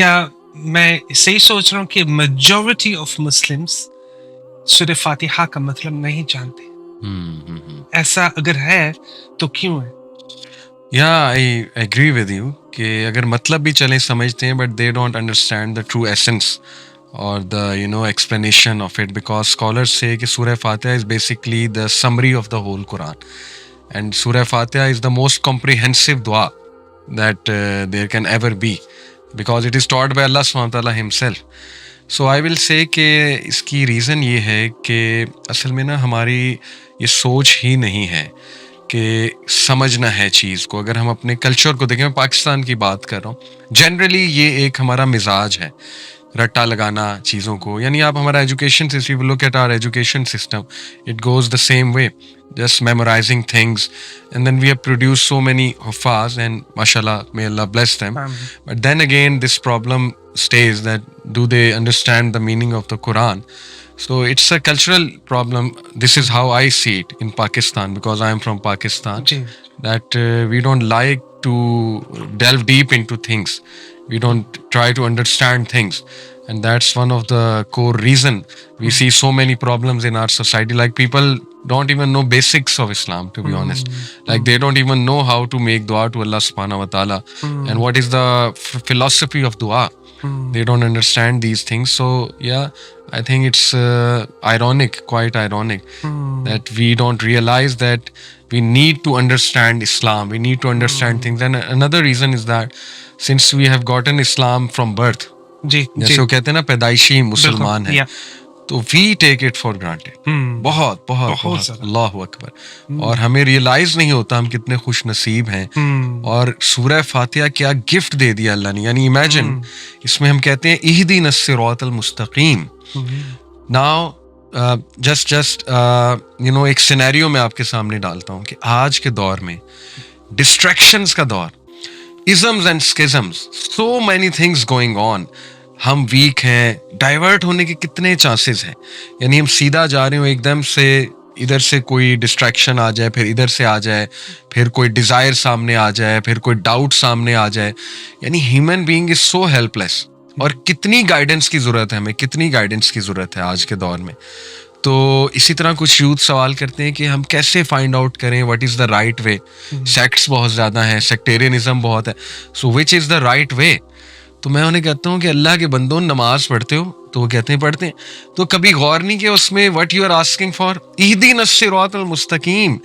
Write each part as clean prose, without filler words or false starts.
کیا میں صحیح سوچ رہا ہوں کہ میجورٹی آف مسلمس سورہ فاتحہ کا مطلب نہیں جانتے؟ ایسا اگر ہے تو کیوں ہے؟ I agree with you کہ اگر مطلب بھی چلیں سمجھتے ہیں but they don't understand the true essence or the explanation of it, because scholars say کہ سورہ فاتحہ is basically the summary of the whole Quran, and سورہ فاتحہ is the most comprehensive dua that there can ever be, because it is taught by Allah subhanahu wa ta'ala himself. So I will say کہ اس کی reason یہ ہے کہ اصل میں نا ہماری یہ سوچ ہی نہیں ہے کہ سمجھنا ہے چیز کو. اگر ہم اپنے کلچر کو دیکھیں، میں پاکستان کی بات کر رہا ہوں، جنرلی یہ ایک ہمارا مزاج ہے رٹا لگانا چیزوں کو. یعنی آپ ہمارا education system, look at our education system, it goes the same way, just memorizing things, and then we have produced so many huffaz, and mashallah, may Allah bless them. But then again this problem stays, that do they understand the meaning of the Quran? So it's a cultural problem. This is how I see it in Pakistan, because I am from Pakistan, that we don't like to delve deep into things. We don't try to understand things, and that's one of the core reason we see so many problems in our society. Like people don't even know basics of Islam, to be honest. Like they don't even know how to make dua to Allah subhanahu wa ta'ala, and what is the philosophy of dua. They don't understand these things. So yeah, I think it's ironic, quite ironic, that we don't realize that we need to understand Islam, we need to understand things. And another reason is that since we have gotten Islam from birth, جیسے وہ کہتے ہیں نا پیدائشی مسلمان ہیں، تو وی take it for granted, بہت بہت بہت، اللہ اکبر. اور ہمیں ریئلائز نہیں ہوتا ہم کتنے خوش نصیب ہیں. اور سورہ فاتحہ کیا گفٹ دے دیا اللہ نے. یعنی امیجن، اس میں ہم کہتے ہیں اہدنا الصراط المستقیم. ناؤ جسٹ ایک سینیریو میں آپ کے سامنے ڈالتا ہوں کہ آج کے دور میں ڈسٹریکشنز کا دور، isms and schisms, so many things going on. ہم ویک ہیں، ڈائیورٹ ہونے کے کتنے چانسز ہیں. یعنی ہم سیدھا جا رہے ہوں، ایک دم سے ادھر سے کوئی ڈسٹریکشن آ جائے، پھر ادھر سے آ جائے، پھر کوئی ڈیزائر سامنے آ جائے، پھر کوئی ڈاؤٹ سامنے آ جائے. یعنی human being is so helpless لیس. اور کتنی گائیڈنس کی ضرورت ہے ہمیں، کتنی گائیڈنس کی ضرورت ہے آج کے دور میں. تو اسی طرح کچھ یوتھ سوال کرتے ہیں کہ ہم کیسے فائنڈ آؤٹ کریں what is the right way. Sects بہت زیادہ ہیں، سیکٹیرینزم بہت ہے، سو وچ از دا رائٹ وے. تو میں انہیں کہتا ہوں کہ اللہ کے بندوں، نماز پڑھتے ہو؟ تو وہ کہتے ہیں پڑھتے ہیں. تو کبھی غور نہیں کہ اس میں what you are asking for, اہدنا الصراط المستقیم،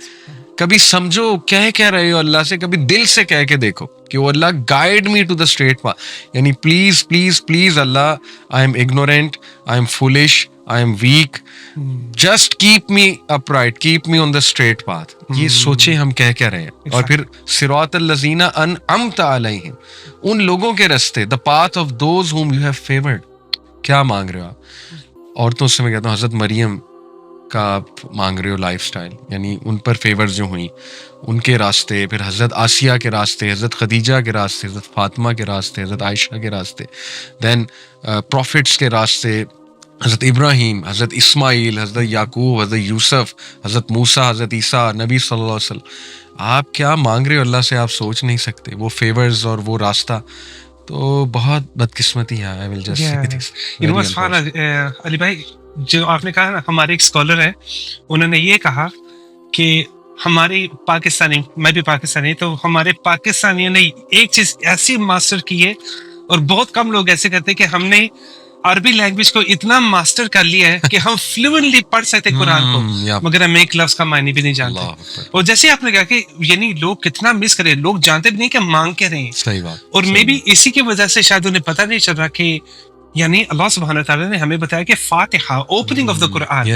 کبھی سمجھو کہہ رہے ہو اللہ سے، کبھی دل سے کہہ کے دیکھو کہ وہ اللہ guide me to the straight path. یعنی پلیز پلیز پلیز اللہ، I am ignorant, I am foolish, I am weak, just keep me upright, keep me on the straight path. یہ سوچے ہم کہہ رہے ہیں. اور پھر صراط الذین انعمت علیہم، ان لوگوں کے راستے، the path of those whom you have favoured. کیا مانگ رہے ہو آپ؟ عورتوں سے میں کہتا ہوں حضرت مریم کا آپ مانگ رہے ہو لائف سٹائل، یعنی ان پر فیورز جو ہوئیں ان کے راستے، پھر حضرت آسیہ کے راستے، حضرت خدیجہ کے راستے، حضرت فاطمہ کے راستے، حضرت عائشہ کے راستے، دین پروفٹس کے راستے، حضرت ابراہیم، حضرت اسماعیل، حضرت یعقوب، حضرت یوسف، حضرت موسیٰ، حضرت عیسیٰ، نبی صلی اللہ علیہ وسلم. آپ کیا مانگ رہے ہو اللہ سے، آپ سوچ نہیں سکتے وہ فیورز اور وہ راستہ. تو بہت بدقسمتی ہے. I will just say this. علی بھائی، جو آپ نے کہا نا، ہمارے ایک اسکالر ہیں، انہوں نے یہ کہا کہ ہماری پاکستانی، میں بھی پاکستانی، تو ہمارے پاکستانیوں نے ایک چیز ایسی ماسٹر کی ہے، اور بہت کم لوگ ایسے کرتے کہ ہم نے عربی لینگویج کو اتنا ماسٹر کر لیا ہے کہ ہم فلوئنٹلی پڑھ سکتے قرآن کو، مگر ہم ایک لفظ کا معنی بھی نہیں جانتے. اور جیسے آپ نے کہا کہ یعنی لوگ کتنا مس کرے، لوگ جانتے بھی نہیں کہ مانگ کے رہے ہیں. صحیح بات. اور مے بی اسی کی وجہ سے شاید انہیں پتہ نہیں چل رہا کہ یعنی اللہ سبحانہ تعالیٰ نے ہمیں بتایا کہ فاتحہ، اوپننگ آف دا قرآن،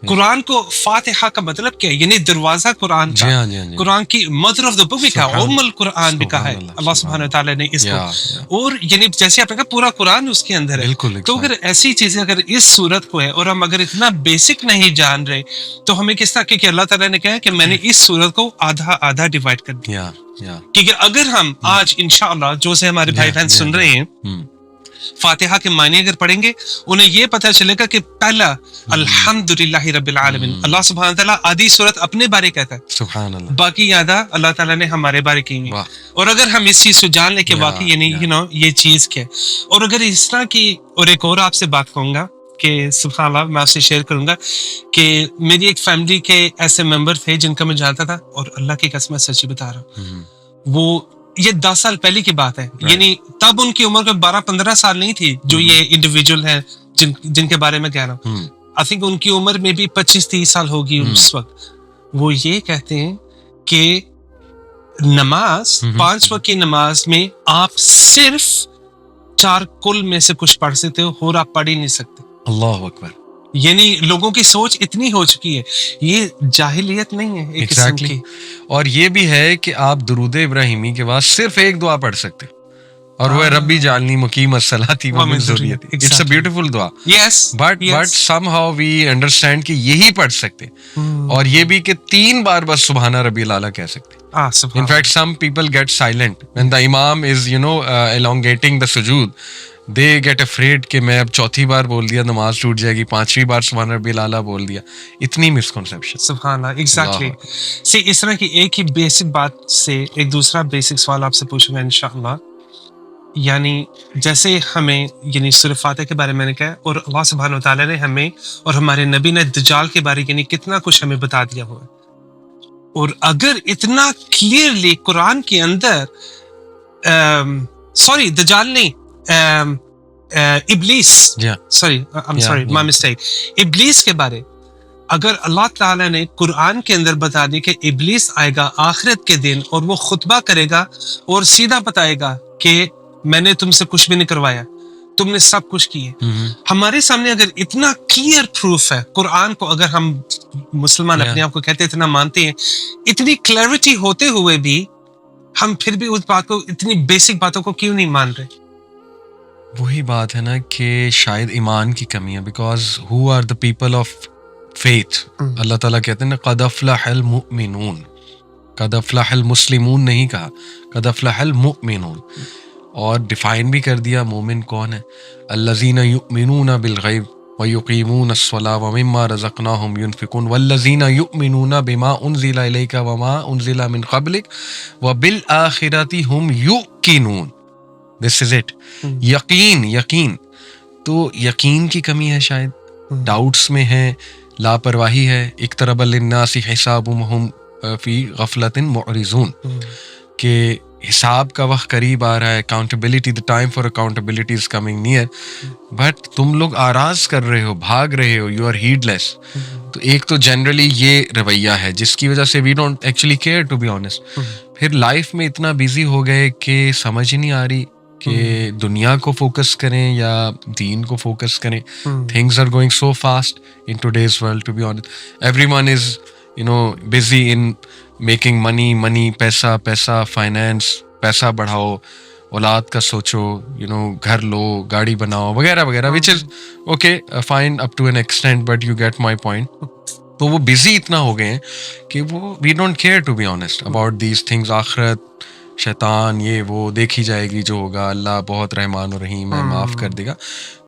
قرآن کو فاتحہ کا مطلب کیا ہے؟ یعنی دروازہ قرآن کا، قرآن کی مدر آف دا بک بھی کہا، ام القرآن بھی کہا ہے اللہ سبحانہ تعالیٰ نے اس کو. اور یعنی جیسے آپ نے کہا پورا قرآن اس کے اندر ہے. تو اگر ایسی چیزیں اگر اس صورت کو ہے اور ہم اگر اتنا بیسک نہیں جان رہے، تو ہمیں کس طرح، کیونکہ اللہ تعالیٰ نے کہا کہ میں نے اس صورت کو آدھا آدھا ڈیوائڈ کر دیا. کیونکہ اگر ہم آج انشاءاللہ جو سے ہمارے بھائی بہن سن رہے ہیں، فاتحہ کے معنی اگر پڑھیں گے انہیں یہ پتہ چلے گا کہ پہلا الحمدللہ رب العالمین اللہ سبحانہ تعالیٰ آدھی صورت اپنے بارے کہتا ہے, سبحان اللہ, باقی یادہ اللہ تعالیٰ نے ہمارے بارے کی ہوئی. اور اگر ہم اس چیز کو جان لیں کہ واقعی یعنی یہ چیز کیا ہے, اور اگر اس طرح کی, اور ایک اور آپ سے بات کہوں گا کہ سبحان اللہ میں آپ سے شیئر کروں گا کہ میری ایک فیملی کے ایسے ممبر تھے جن کا میں جانتا تھا, اور اللہ کی قسم سچی بتا رہا ہوں, وہ یہ 10 سال پہلے کی بات ہے, یعنی تب ان کی عمر کو 12-15 سال نہیں تھی جو یہ انڈیویجول ہیں جن کے بارے میں کہہ رہا ہوں. آئی تھنک ان کی عمر میں بھی 25-30 سال ہوگی اس وقت. وہ یہ کہتے ہیں کہ نماز 5 وقت کی نماز میں آپ صرف 4 کل میں سے کچھ پڑھ سکتے ہو, اور آپ پڑھ ہی نہیں سکتے. اللہ اکبر. یعنی لوگوں کی سوچ اتنی ہو چکی ہے, یہ جاہلیت نہیں ہے ایک قسم کی. اور یہ بھی ہے کہ آپ درود ابراہیمی کے بعد صرف ایک دعا پڑھ سکتے, اور وہ ربی جعلنی مقیم الصلاۃ ومن ذریتی. اٹس اے بیوٹیفل دعا. But somehow we understand کہ یہی پڑھ سکتے, اور یہ بھی کہ 3 بار بس سبحان ربی الاعلیٰ کہہ سکتے. In fact, some people get silent when the imam is, elongating the sujood. They get afraid کہ میں اب 4تھی بار بول دیا نماز ٹوٹ جائے گی, 5ویں بار سبحان ربی الاعلیٰ بول دیا. اتنی مسکنسیپشن. سبحان اللہ, ایگزیکٹلی. اس طرح کی ایک ہی بیسک بات سے ایک دوسرا بیسک سوال آپ سے پوچھوں گا انشاءاللہ. یعنی جیسے ہمیں یعنی سورہ فاتحہ کے بارے میں نے کہا, اور اللہ سبحانہ وتعالیٰ نے ہمیں اور ہمارے نبی نے دجال کے بارے یعنی کتنا کچھ ہمیں بتا دیا ہوا ہے. اور اگر اتنا کلیئرلی قرآن کے اندر دجال نہیں, ابلیس, my mistake, ابلیس کے بارے اگر اللہ تعالیٰ نے قرآن کے اندر بتا دی کہ ابلیس آئے گا آخرت کے دن اور وہ خطبہ کرے گا اور سیدھا بتائے گا کہ میں نے تم سے کچھ بھی نہیں کروایا, تم نے سب کچھ کیے. ہمارے سامنے اگر اتنا کلیئر پروف ہے قرآن کو, اگر ہم مسلمان اپنے آپ کو کہتے ہیں اتنا مانتے ہیں, اتنی کلیئرٹی ہوتے ہوئے بھی ہم پھر بھی اس بات کو, اتنی بیسک باتوں کو کیوں نہیں مان رہے؟ وہی بات ہے نا کہ شاید ایمان کی کمی ہے. Because who are the people of faith. اللہ تعالیٰ کہتے ہیں نا قد افلح المؤمنون, قد افلح المسلمون نہیں کہا, قد افلح المؤمنون. اور ڈیفائن بھی کر دیا مومن کون ہے, الذین یؤمنون بالغیب ویقیمون الصلاۃ ومما رزقناہم ینفقون والذین یؤمنون بما انزل الیک وما انزل من قبلک وبالآخرۃ ہم یوقنون. دس از اٹ. یقین. تو یقین کی کمی ہے شاید, ڈاؤٹس میں ہے, لاپرواہی ہے. اقترب للناس حسابهم وهم فی غفلۃ معرضون, کہ حساب کا وقت قریب آ رہا ہے, accountability, the time for accountability is coming near, but تم لوگ آراز کر رہے ہو, بھاگ رہے ہو, یو آر ہیڈ لیس. تو ایک تو جنرلی یہ رویہ ہے جس کی وجہ سے we don't actually care to be honest. پھر لائف میں اتنا بزی ہو گئے کہ سمجھ ہی نہیں آ رہی کہ دنیا کو فوکس کریں یا دین کو فوکس کریں. Things are going so fast in today's world, to be honest. Everyone is busy in making money, پیسہ, فائنینس, پیسہ بڑھاؤ, اولاد کا سوچو, گھر لو, گاڑی بناؤ وغیرہ وغیرہ, which is okay fine up to an extent, but you get my point. تو وہ بزی اتنا ہو گئے ہیں کہ وہ we don't care to be honest about these things. آخرت, شیطان, یہ وہ دیکھی جائے گی جو ہوگا, اللہ بہت رحمان و رحیم ہے, معاف کر دے گا.